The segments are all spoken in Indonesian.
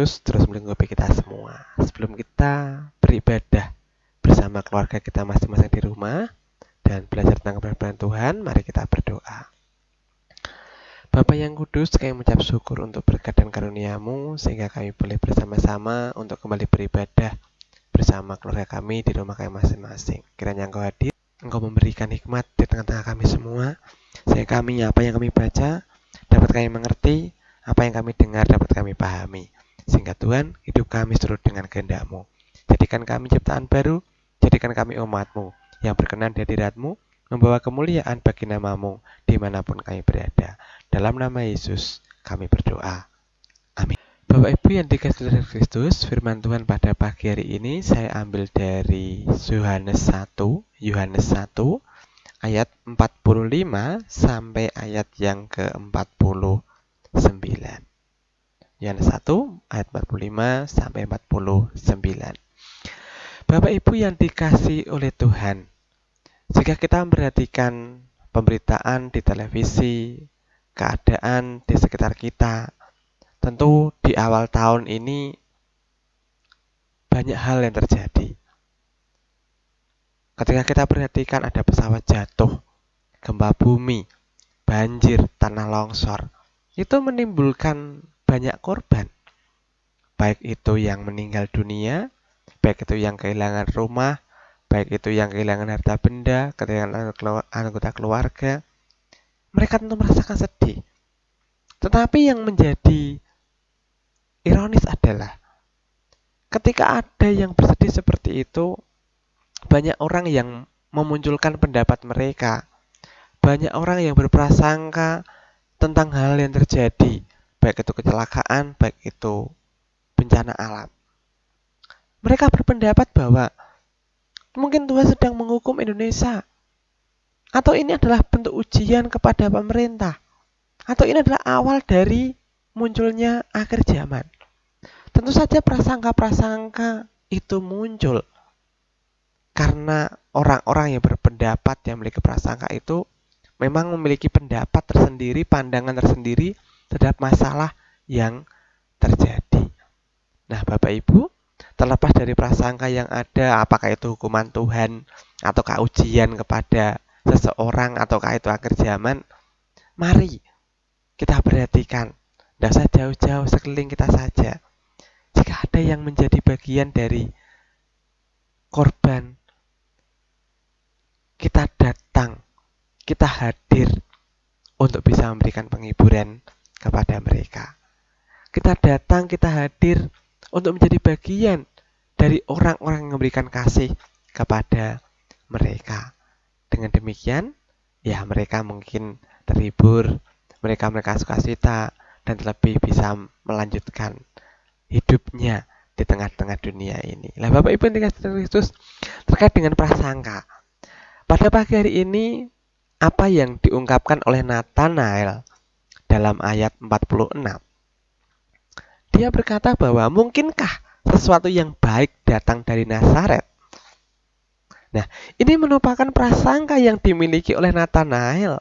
Yesus terus melingkupi kita semua. Sebelum kita beribadah bersama keluarga kita masing-masing di rumah dan belajar tentang kebenaran Tuhan, mari kita berdoa. Bapa yang kudus, kami mengucap syukur untuk berkat dan karunia-Mu sehingga kami boleh bersama-sama untuk kembali beribadah bersama keluarga kami di rumah kami masing-masing. Kiranya Engkau hadir, Engkau memberikan hikmat di tengah-tengah kami semua, sehingga kami apa yang kami baca dapat kami mengerti, apa yang kami dengar dapat kami pahami. Sehingga Tuhan, hidup kami seturut dengan kehendak-Mu. Jadikan kami ciptaan baru, jadikan kami umat-Mu yang berkenan di hadirat-Mu, membawa kemuliaan bagi nama-Mu dimanapun kami berada. Dalam nama Yesus kami berdoa. Amin. Bapak Ibu yang dikasihi oleh Kristus, firman Tuhan pada pagi hari ini saya ambil dari Yohanes 1 ayat 45 sampai ayat yang ke-49. Yohanes 1 ayat 45 sampai 49. Bapak Ibu yang dikasihi oleh Tuhan, jika kita memperhatikan pemberitaan di televisi, keadaan di sekitar kita, tentu di awal tahun ini banyak hal yang terjadi. Ketika kita perhatikan ada pesawat jatuh, gempa bumi, banjir, tanah longsor, itu menimbulkan banyak korban. Baik itu yang meninggal dunia, baik itu yang kehilangan rumah, baik itu yang kehilangan harta benda, kehilangan anggota keluarga. Mereka tentu merasakan sedih. Tetapi yang menjadi ironis adalah ketika ada yang bersedih seperti itu, banyak orang yang memunculkan pendapat mereka. Banyak orang yang berprasangka tentang hal yang terjadi, baik itu kecelakaan, baik itu bencana alam. Mereka berpendapat bahwa mungkin Tuhan sedang menghukum Indonesia, atau ini adalah bentuk ujian kepada pemerintah, atau ini adalah awal dari munculnya akhir zaman. Tentu saja prasangka-prasangka itu muncul karena orang-orang yang berpendapat, yang memiliki prasangka itu memang memiliki pendapat tersendiri, pandangan tersendiri terhadap masalah yang terjadi. Nah, Bapak Ibu, terlepas dari prasangka yang ada, apakah itu hukuman Tuhan ataukah ujian kepada seseorang ataukah itu akhir zaman, mari kita perhatikan, tidak usah jauh-jauh, sekeliling kita saja. Jika ada yang menjadi bagian dari korban, kita datang, kita hadir untuk bisa memberikan penghiburan kepada mereka. Kita datang, kita hadir untuk menjadi bagian dari orang-orang yang memberikan kasih kepada mereka. Dengan demikian, ya mereka mungkin terhibur, mereka sukacita, dan lebih bisa melanjutkan hidupnya di tengah-tengah dunia ini. Nah, Bapak Ibu yang dikasihi Kristus, terkait dengan prasangka, pada pagi hari ini apa yang diungkapkan oleh Nathanael dalam ayat 46? Dia berkata bahwa mungkinkah sesuatu yang baik datang dari Nazaret? Nah, ini merupakan prasangka yang dimiliki oleh Nathanael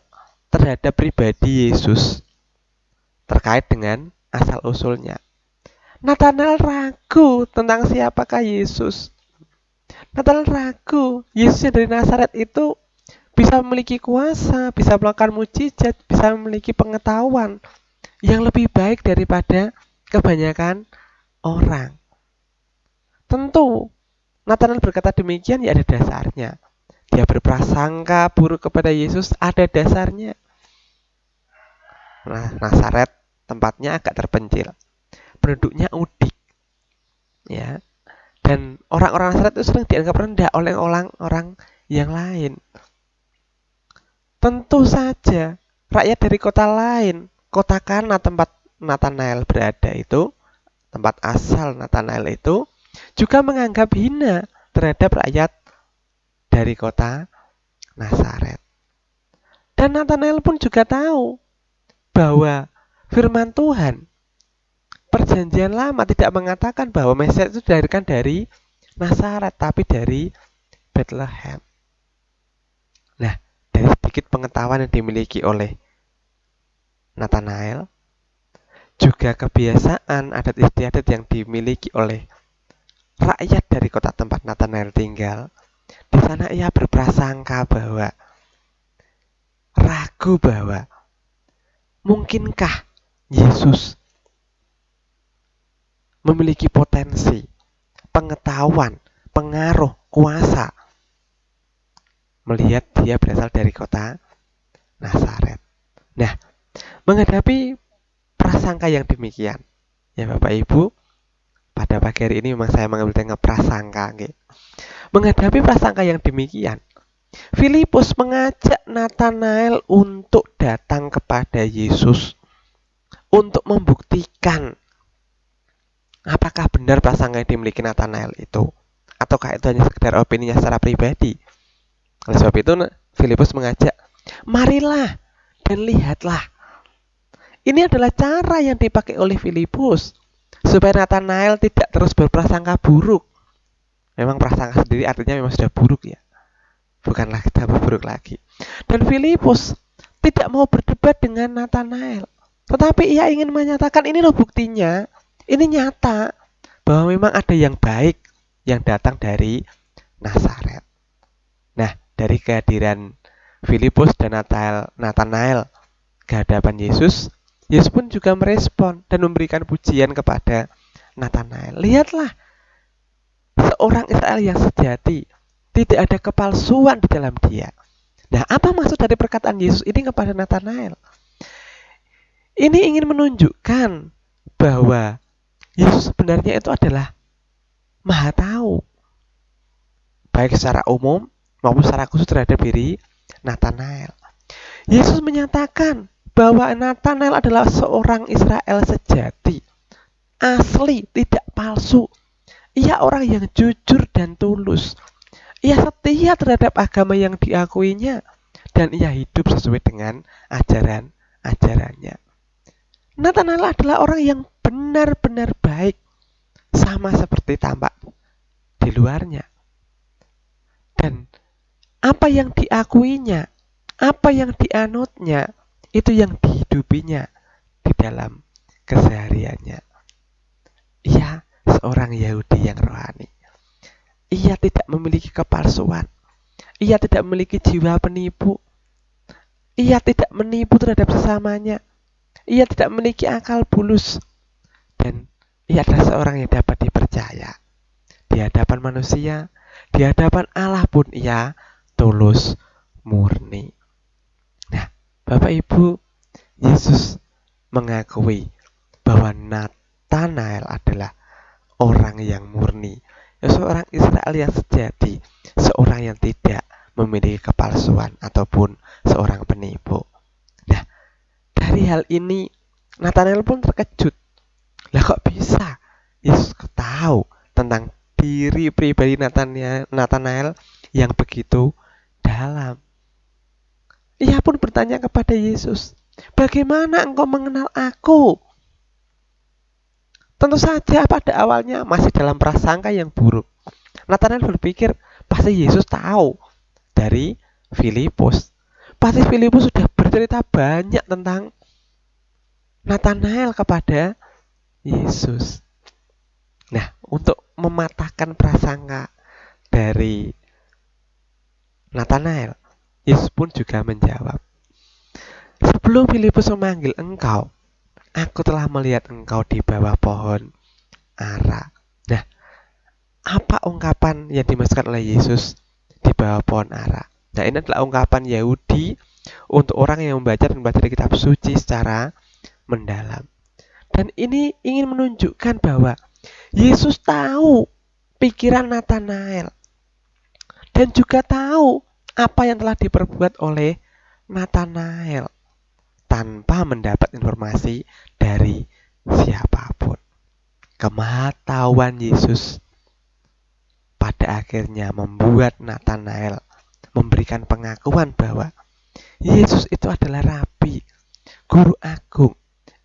terhadap pribadi Yesus terkait dengan asal-usulnya. Nathanael ragu tentang siapakah Yesus. Nathanael ragu Yesus yang dari Nazaret itu bisa memiliki kuasa, bisa melakukan mukjizat, bisa memiliki pengetahuan yang lebih baik daripada kebanyakan orang. Tentu Nathanael berkata demikian ya ada dasarnya. Dia berprasangka buruk kepada Yesus ada dasarnya. Nah, Nazaret tempatnya agak terpencil, penduduknya udik, ya. Dan orang-orang Nazaret itu sering dianggap rendah oleh orang-orang yang lain. Tentu saja rakyat dari kota lain, kota Kana tempat Nathanael berada itu, tempat asal Nathanael itu, juga menganggap hina terhadap rakyat dari kota Nazaret. Dan Nathanael pun juga tahu bahwa firman Tuhan Perjanjian Lama tidak mengatakan bahwa Mesias itu dilahirkan dari Nazaret, tapi dari Bethlehem. Nah, dari sedikit pengetahuan yang dimiliki oleh Nathanael, juga kebiasaan adat istiadat yang dimiliki oleh rakyat dari kota tempat Nathanael tinggal. Di sana ia berprasangka bahwa ragu bahwa mungkinkah Yesus memiliki potensi, pengetahuan, pengaruh, kuasa, melihat dia berasal dari kota Nazaret. Nah, menghadapi prasangka yang demikian, ya Bapak Ibu, pada pagi hari ini memang saya mengambil tema prasangka. Menghadapi prasangka yang demikian, Filipus mengajak Nathanael untuk datang kepada Yesus untuk membuktikan apakah benar prasangka yang dimiliki Nathanael itu, ataukah itu hanya sekedar opininya secara pribadi. Oleh sebab itu, Filipus mengajak, marilah dan lihatlah. Ini adalah cara yang dipakai oleh Filipus supaya Nathanael tidak terus berprasangka buruk. Memang prasangka sendiri artinya memang sudah buruk ya, bukanlah tambah buruk lagi. Dan Filipus tidak mau berdebat dengan Nathanael, tetapi ia ingin menyatakan ini loh buktinya, ini nyata bahwa memang ada yang baik yang datang dari Nazaret. Nah, dari kehadiran Filipus dan Nathanael ke hadapan Yesus, Yesus pun juga merespon dan memberikan pujian kepada Nathanael. Lihatlah, seorang Israel yang sejati, tidak ada kepalsuan di dalam dia. Nah, apa maksud dari perkataan Yesus ini kepada Nathanael? Ini ingin menunjukkan bahwa Yesus sebenarnya itu adalah Maha Tahu, baik secara umum maupun secara khusus terhadap diri Nathanael. Yesus menyatakan bahwa Nathanael adalah seorang Israel sejati, asli, tidak palsu. Ia orang yang jujur dan tulus. Ia setia terhadap agama yang diakuinya, dan ia hidup sesuai dengan ajaran-ajarannya. Nathanael adalah orang yang benar-benar baik, sama seperti tampak di luarnya. Dan apa yang diakuinya, apa yang dianutnya, itu yang dihidupinya di dalam kesehariannya. Ia seorang Yahudi yang rohani. Ia tidak memiliki kepalsuan. Ia tidak memiliki jiwa penipu. Ia tidak menipu terhadap sesamanya. Ia tidak memiliki akal bulus. Dan ia adalah seorang yang dapat dipercaya. Di hadapan manusia, di hadapan Allah pun ia tulus murni. Nah, Bapak Ibu, Yesus mengakui bahwa Nathanael adalah orang yang murni, seorang Israel yang sejati, seorang yang tidak memiliki kepalsuan ataupun seorang penipu. Nah, dari hal ini Nathanael pun terkejut. Lah kok bisa Yesus tahu tentang diri pribadi Nathanael yang begitu dalam? Ia pun bertanya kepada Yesus, bagaimana engkau mengenal aku? Tentu saja pada awalnya masih dalam prasangka yang buruk. Nathanael berpikir pasti Yesus tahu dari Filipus. Pasti Filipus sudah bercerita banyak tentang Nathanael kepada Yesus. Nah, untuk mematahkan prasangka dari Nathanael, Yesus pun juga menjawab, sebelum Filipus memanggil engkau, aku telah melihat engkau di bawah pohon ara. Nah, apa ungkapan yang dimaksudkan oleh Yesus di bawah pohon ara? Nah, ini adalah ungkapan Yahudi untuk orang yang membaca dan mempelajari kitab suci secara mendalam. Dan ini ingin menunjukkan bahwa Yesus tahu pikiran Nathanael dan juga tahu apa yang telah diperbuat oleh Nathanael tanpa mendapat informasi dari siapapun. Kemahatauan Yesus pada akhirnya membuat Nathanael memberikan pengakuan bahwa Yesus itu adalah Rabi, Guru Agung.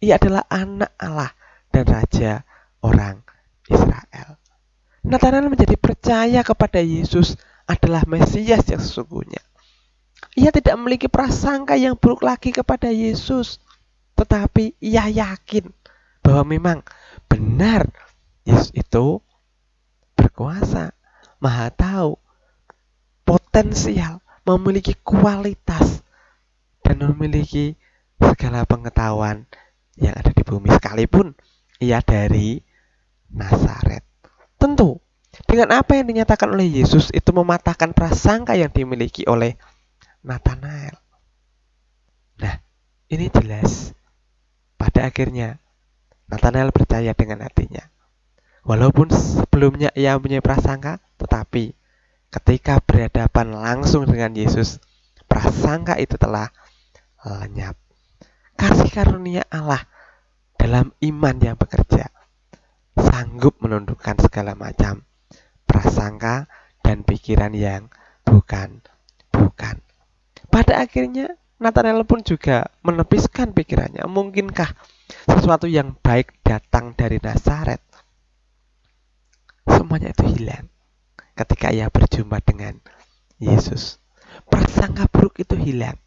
Ia adalah anak Allah dan Raja orang Israel. Nathanael menjadi percaya kepada Yesus adalah Mesias yang sesungguhnya. Ia tidak memiliki prasangka yang buruk lagi kepada Yesus, tetapi ia yakin bahwa memang benar Yesus itu berkuasa, maha tahu, potensial, memiliki kualitas, dan memiliki segala pengetahuan yang ada di bumi, sekalipun ia dari Nazaret. Tentu, dengan apa yang dinyatakan oleh Yesus itu mematahkan prasangka yang dimiliki oleh Nathanael. Nah, ini jelas. Pada akhirnya, Nathanael percaya dengan hatinya. Walaupun sebelumnya ia mempunyai prasangka, tetapi ketika berhadapan langsung dengan Yesus, prasangka itu telah lenyap. Kasih karunia Allah dalam iman yang bekerja sanggup menundukkan segala macam prasangka dan pikiran yang bukan. Pada akhirnya Nathanael pun juga menepiskan pikirannya. Mungkinkah sesuatu yang baik datang dari Nazaret? Semuanya itu hilang ketika ia berjumpa dengan Yesus. Prasangka buruk itu hilang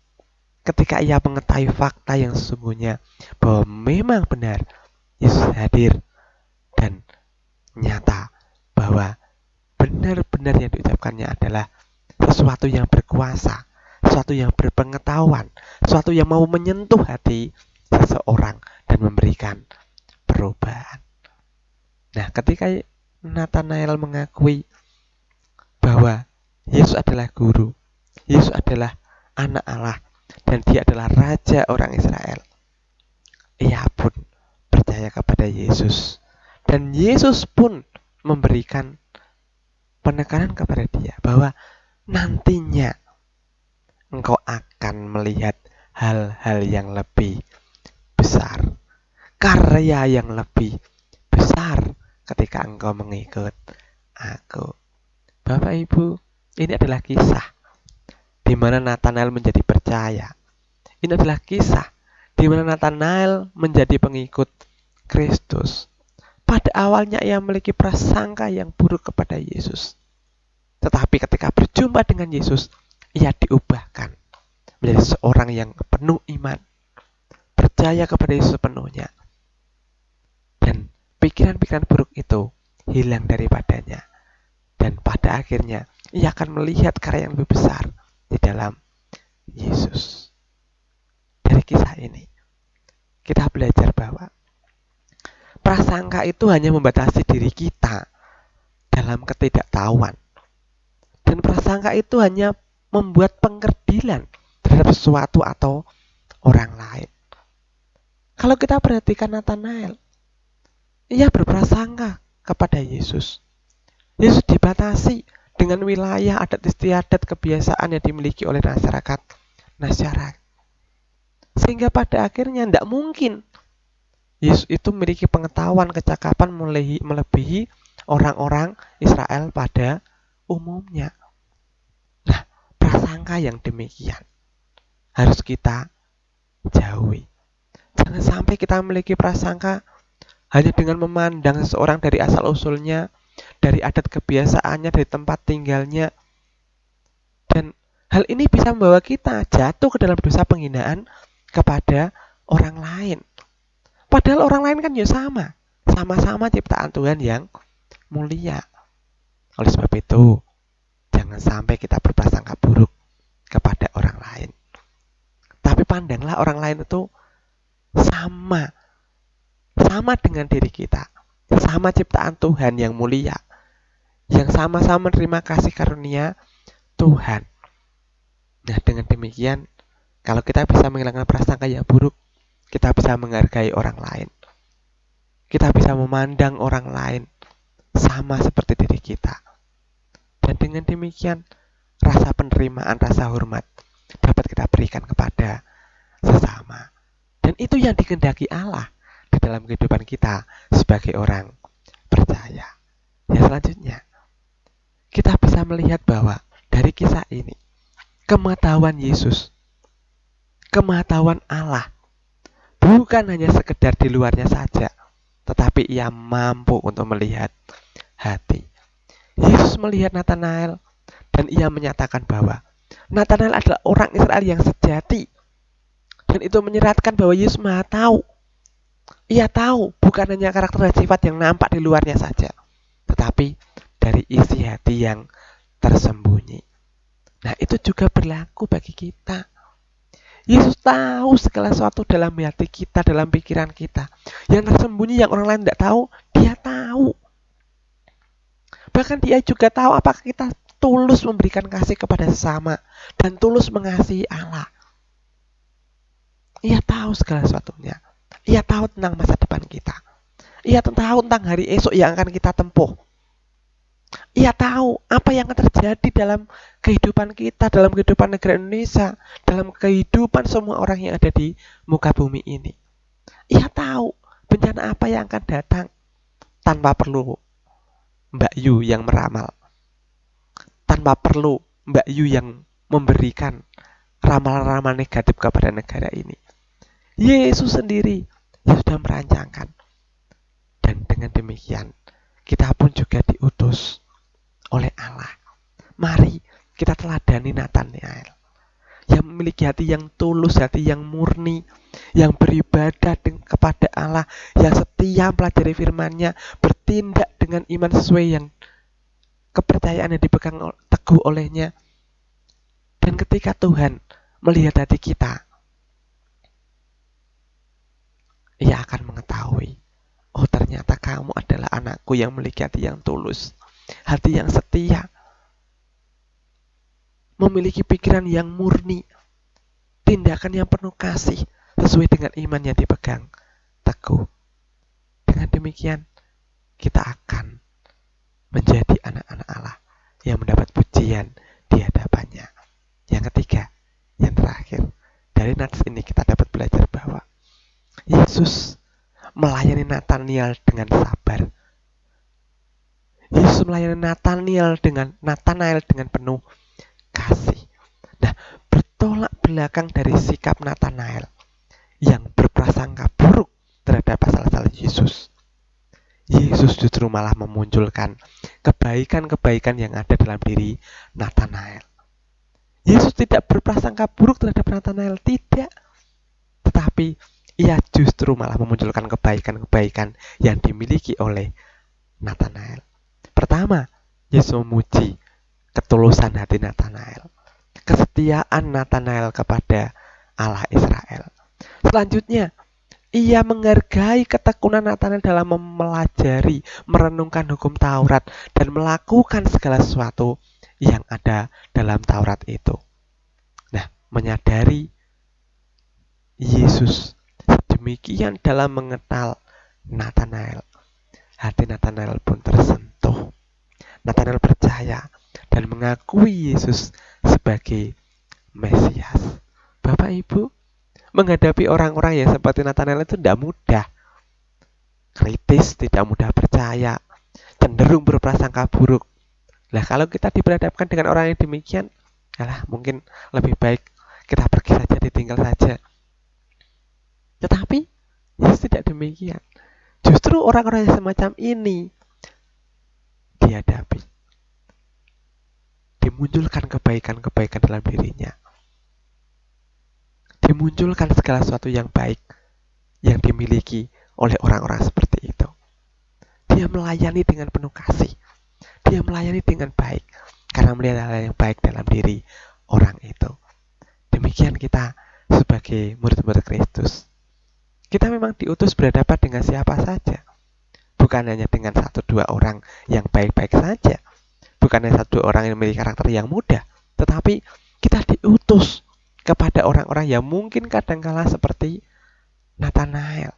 ketika ia mengetahui fakta yang sesungguhnya, bahwa memang benar Yesus hadir dan nyata, bahwa benar-benar yang diucapkannya adalah sesuatu yang berkuasa, sesuatu yang berpengetahuan, sesuatu yang mau menyentuh hati seseorang dan memberikan perubahan. Nah, ketika Nathanael mengakui bahwa Yesus adalah guru, Yesus adalah anak Allah, dan dia adalah raja orang Israel, ia pun percaya kepada Yesus. Dan Yesus pun memberikan penekanan kepada dia bahwa nantinya engkau akan melihat hal-hal yang lebih besar, karya yang lebih besar ketika engkau mengikut aku. Bapak Ibu, ini adalah kisah di mana Nathanael menjadi percaya. Ini adalah kisah di mana Nathanael menjadi pengikut Kristus. Pada awalnya ia memiliki prasangka yang buruk kepada Yesus. Tetapi ketika berjumpa dengan Yesus, ia diubahkan menjadi seorang yang penuh iman, percaya kepada Yesus sepenuhnya. Dan pikiran-pikiran buruk itu hilang daripadanya. Dan pada akhirnya ia akan melihat karya yang lebih besar di dalam Yesus. Dari kisah ini kita belajar bahwa prasangka itu hanya membatasi diri kita dalam ketidaktahuan. Dan prasangka itu hanya membuat pengkerdilan terhadap sesuatu atau orang lain. Kalau kita perhatikan Nathanael, ia berprasangka kepada Yesus. Yesus dibatasi dengan wilayah adat istiadat kebiasaan yang dimiliki oleh masyarakat. Sehingga pada akhirnya tidak mungkin Yesus itu memiliki pengetahuan, kecakapan melebihi orang-orang Israel pada umumnya. Nah, prasangka yang demikian harus kita jauhi. Jangan sampai kita memiliki prasangka hanya dengan memandang seseorang dari asal-usulnya, dari adat kebiasaannya, dari tempat tinggalnya. Dan hal ini bisa membawa kita jatuh ke dalam dosa penghinaan kepada orang lain. Padahal orang lain kan ya sama-sama ciptaan Tuhan yang mulia. Oleh sebab itu, jangan sampai kita berprasangka buruk kepada orang lain. Tapi pandanglah orang lain itu sama dengan diri kita, sama ciptaan Tuhan yang mulia, yang sama-sama menerima kasih karunia Tuhan. Nah, dengan demikian, kalau kita bisa menghilangkan prasangka yang buruk, kita bisa menghargai orang lain. Kita bisa memandang orang lain sama seperti diri kita. Dan dengan demikian, rasa penerimaan, rasa hormat dapat kita berikan kepada sesama. Dan itu yang dikehendaki Allah di dalam kehidupan kita sebagai orang percaya. Yang selanjutnya, kita bisa melihat bahwa dari kisah ini, kematahuan Yesus, kematahuan Allah, bukan hanya sekedar di luarnya saja, tetapi ia mampu untuk melihat hati. Yesus melihat Nathanael dan ia menyatakan bahwa Nathanael adalah orang Israel yang sejati. Dan itu menyeratkan bahwa Yesus Maha tahu Ia tahu bukan hanya karakter dan sifat yang nampak di luarnya saja, tetapi dari isi hati yang tersembunyi. Nah, itu juga berlaku bagi kita. Yesus tahu segala sesuatu dalam hati kita, dalam pikiran kita. Yang tersembunyi yang orang lain tidak tahu, dia tahu. Bahkan dia juga tahu apakah kita tulus memberikan kasih kepada sesama dan tulus mengasihi Allah. Ia tahu segala sesuatunya. Ia tahu tentang masa depan kita. Ia tahu tentang hari esok yang akan kita tempuh. Ia tahu apa yang akan terjadi dalam kehidupan kita, dalam kehidupan negara Indonesia, dalam kehidupan semua orang yang ada di muka bumi ini. Ia tahu bencana apa yang akan datang tanpa perlu Mbak Yu yang meramal, tanpa perlu Mbak Yu yang memberikan ramal-ramal negatif kepada negara ini. Yesus sendiri yang sudah merancangkan. Dan dengan demikian, kita pun juga diutus oleh Allah. Mari kita teladani Nathanael yang memiliki hati yang tulus, hati yang murni, yang beribadah kepada Allah, yang setia mempelajari firman-Nya, bertindak dengan iman sesuai yang kepercayaan yang dipegang teguh olehnya. Dan ketika Tuhan melihat hati kita, Ia akan mengetahui, oh ternyata kamu adalah anakku yang memiliki hati yang tulus, hati yang setia, memiliki pikiran yang murni, tindakan yang penuh kasih, sesuai dengan iman yang dipegang teguh. Dengan demikian, kita akan menjadi anak-anak Allah yang mendapat pujian di hadapannya. Yang ketiga, yang terakhir, dari nats ini kita dapat belajar bahwa Yesus melayani Nathanael dengan sabar. Yesus melayani Nathanael dengan penuh kasih. Nah, bertolak belakang dari sikap Nathanael yang berprasangka buruk terhadap asal-asal Yesus. Yesus justru malah memunculkan kebaikan-kebaikan yang ada dalam diri Nathanael. Yesus tidak berprasangka buruk terhadap Nathanael, tidak. Tetapi ia justru malah memunculkan kebaikan-kebaikan yang dimiliki oleh Nathanael. Pertama, Yesus memuji ketulusan hati Nathanael, kesetiaan Nathanael kepada Allah Israel. Selanjutnya, ia menghargai ketekunan Nathanael dalam mempelajari, merenungkan hukum Taurat, dan melakukan segala sesuatu yang ada dalam Taurat itu. Nah, menyadari Yesus demikian dalam mengenal Nathanael, hati Nathanael pun tersentuh. Nathanael percaya dan mengakui Yesus sebagai Mesias. Bapak Ibu, menghadapi orang-orang yang seperti Nathanael itu tidak mudah. Kritis, tidak mudah percaya, cenderung berprasangka buruk. Nah, kalau kita diperhadapkan dengan orang yang demikian, mungkin lebih baik kita pergi saja, ditinggal saja. Tetapi Yesus tidak demikian. Justru orang-orang yang semacam ini dihadapi, dimunculkan kebaikan-kebaikan dalam dirinya, dimunculkan segala sesuatu yang baik yang dimiliki oleh orang-orang seperti itu. Dia melayani dengan penuh kasih, dia melayani dengan baik karena melihat hal yang baik dalam diri orang itu. Demikian kita sebagai murid-murid Kristus. Kita memang diutus berhadapan dengan siapa saja, bukan hanya dengan 1-2 orang yang baik-baik saja, bukan hanya 1-2 orang yang memiliki karakter yang mudah, tetapi kita diutus kepada orang-orang yang mungkin kadangkala seperti Nathanael.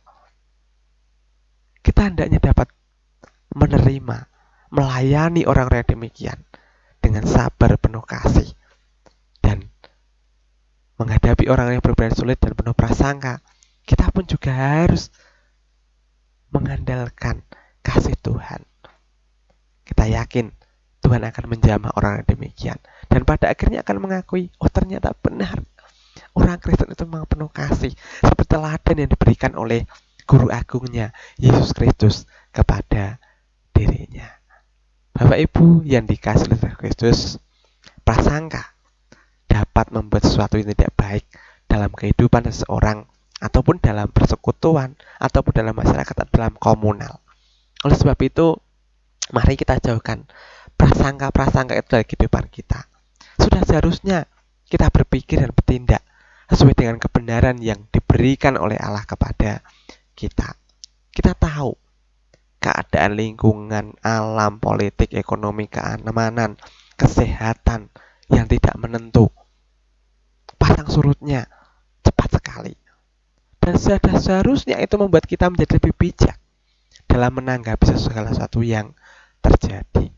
Kita hendaknya dapat menerima, melayani orang-orang yang demikian dengan sabar penuh kasih, dan menghadapi orang yang berbeda sulit dan penuh prasangka. Kita pun juga harus mengandalkan kasih Tuhan. Kita yakin Tuhan akan menjamah orang yang demikian, dan pada akhirnya akan mengakui, oh ternyata benar, orang Kristen itu memang penuh kasih, seperti teladan yang diberikan oleh Guru Agungnya Yesus Kristus kepada dirinya. Bapak Ibu yang dikasihi oleh Kristus, prasangka dapat membuat sesuatu yang tidak baik dalam kehidupan seseorang ataupun dalam persekutuan, ataupun dalam masyarakat atau dalam komunal. Oleh sebab itu, mari kita jauhkan prasangka-prasangka itu dari kehidupan kita. Sudah seharusnya kita berpikir dan bertindak sesuai dengan kebenaran yang diberikan oleh Allah kepada kita. Kita tahu keadaan lingkungan, alam, politik, ekonomi, keamanan, kesehatan yang tidak menentu. Pasang surutnya cepat sekali. Dan seharusnya itu membuat kita menjadi lebih bijak dalam menanggapi segala sesuatu yang terjadi.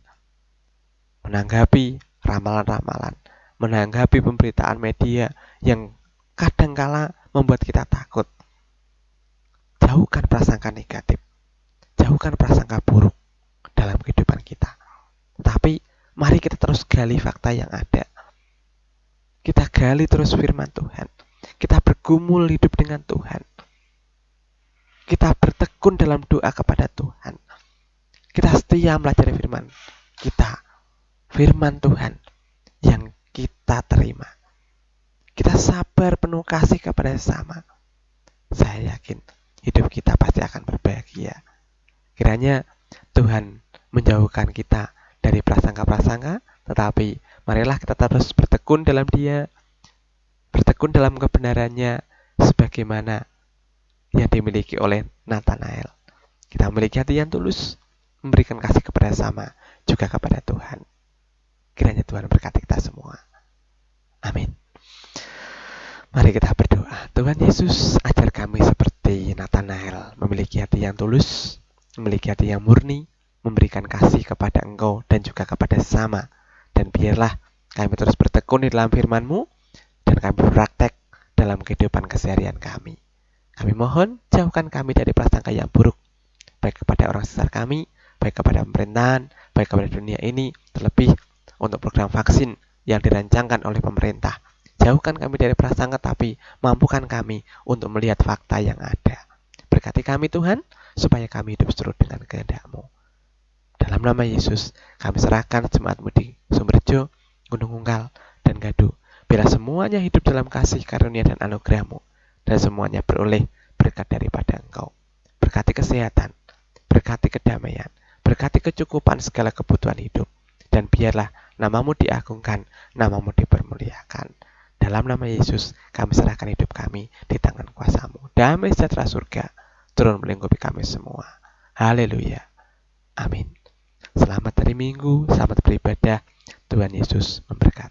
Menanggapi ramalan-ramalan, menanggapi pemberitaan media yang kadangkala membuat kita takut. Jauhkan prasangka negatif, jauhkan prasangka buruk dalam kehidupan kita. Tapi mari kita terus gali fakta yang ada. Kita gali terus firman Tuhan. Kita bergumul hidup dengan Tuhan. Kita bertekun dalam doa kepada Tuhan. Kita setia melajari firman kita. Firman Tuhan yang kita terima. Kita sabar penuh kasih kepada sesama. Saya yakin hidup kita pasti akan berbahagia. Kiranya Tuhan menjauhkan kita dari prasangka-prasangka, tetapi marilah kita terus bertekun dalam Dia, bertekun dalam kebenarannya, sebagaimana yang dimiliki oleh Nathanael. Kita memiliki hati yang tulus, memberikan kasih kepada sama, juga kepada Tuhan. Kiranya Tuhan berkati kita semua. Amin. Mari kita berdoa. Tuhan Yesus, ajar kami seperti Nathanael, memiliki hati yang tulus, memiliki hati yang murni, memberikan kasih kepada Engkau dan juga kepada sesama. Dan biarlah kami terus bertekun di dalam firman-Mu dan kami berpraktek dalam kehidupan keseharian kami. Kami mohon jauhkan kami dari prasangka yang buruk, baik kepada orang sekitar kami, baik kepada pemerintahan, baik kepada dunia ini, terlebih untuk program vaksin yang dirancangkan oleh pemerintah. Jauhkan kami dari prasangka, tapi mampukan kami untuk melihat fakta yang ada. Berkati kami Tuhan, supaya kami hidup seturut dengan kehendak-Mu. Dalam nama Yesus, kami serahkan jemaat-Mu di Sumberjo, Gunung Unggal, dan Gaduh. Biarlah semuanya hidup dalam kasih karunia dan anugerah-Mu, dan semuanya beroleh berkat daripada Engkau. Berkati kesehatan, berkati kedamaian, berkati kecukupan segala kebutuhan hidup, dan biarlah nama-Mu diagungkan, nama-Mu dipermuliakan. Dalam nama Yesus, kami serahkan hidup kami di tangan kuasa-Mu. Damai sejahtera surga turun melingkupi kami semua. Haleluya. Amin. Selamat hari Minggu, selamat beribadah. Tuhan Yesus memberkati.